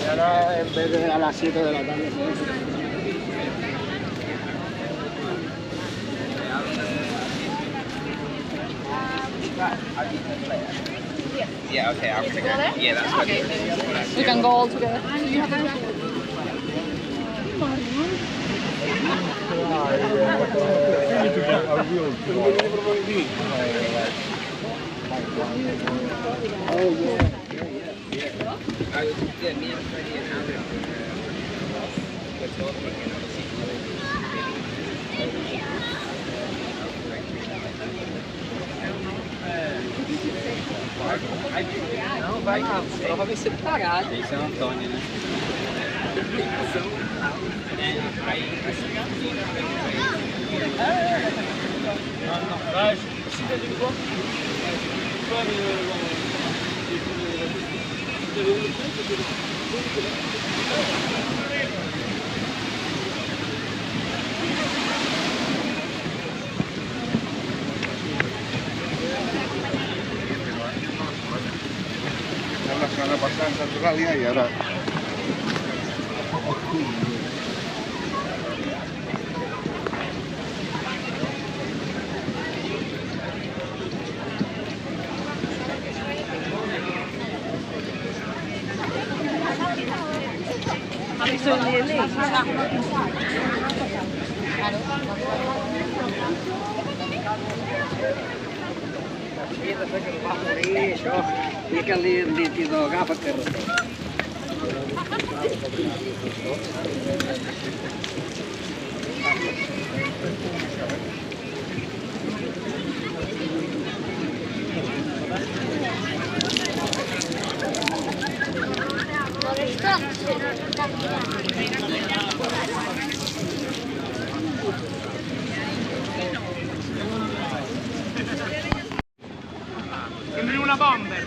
Y ahora en vez de a las 7 de la tarde. Yeah, okay, I'll take it. Yeah, that's okay. We can go all together. Yeah, me and Freddie and Andrew were talking, you know, to see no, vai prova ver se ele parar. Esse é o Antônio, né? La semana pasada en Centralia y ahora. Fica ali de agafar carretera. Sembri una bomber.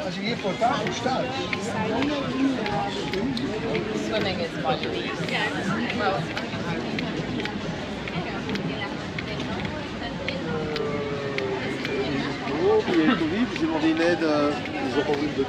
Als je hier voor tafel staat. Swimming is fun. Well, Il y a le Covid, j'ai demandé une aide, ils ont pas voulu me donner.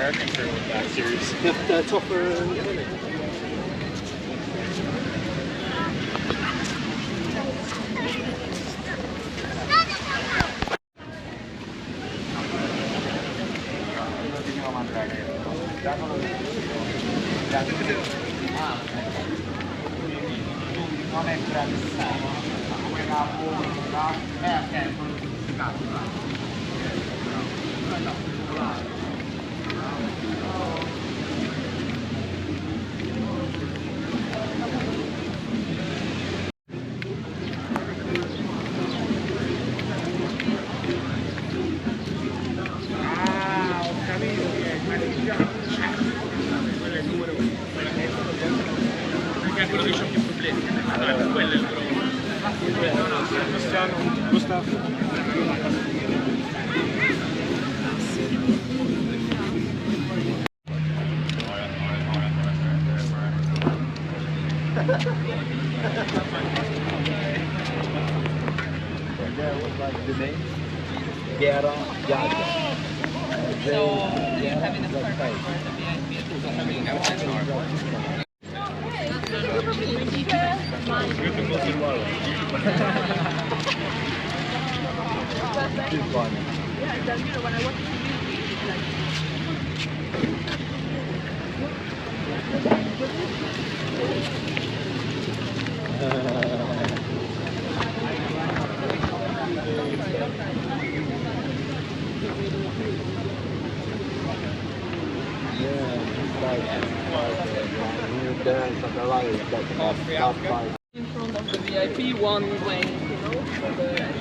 American crew with that series. Topper and Kelly. Perché è quello che c'ha più problemi. Quello è il problema. Cristiano, Gustav. Gera, Gaga. So you're having a perfect for the in front of the VIP one way, you know, for the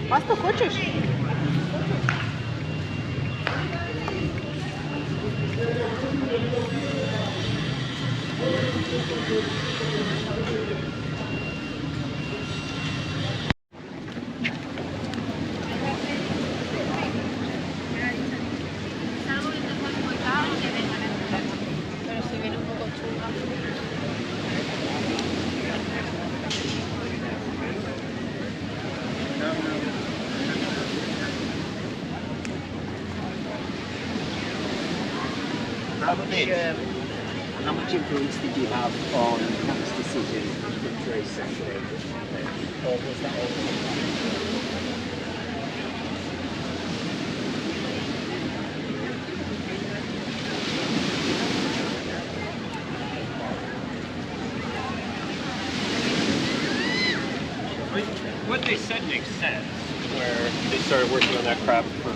Пасту хочешь? pero si viene un poco chunga. How much influence did you have on Cat's decision to race Saturday? Or was that all? What they said makes sense, where they started working on that crap for.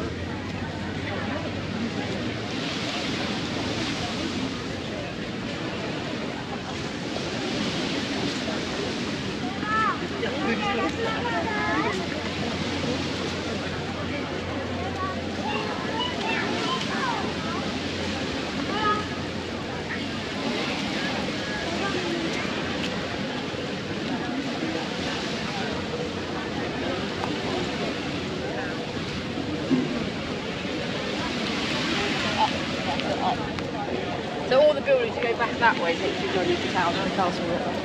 So all the buildings go back that way, takes you to the town and Castle.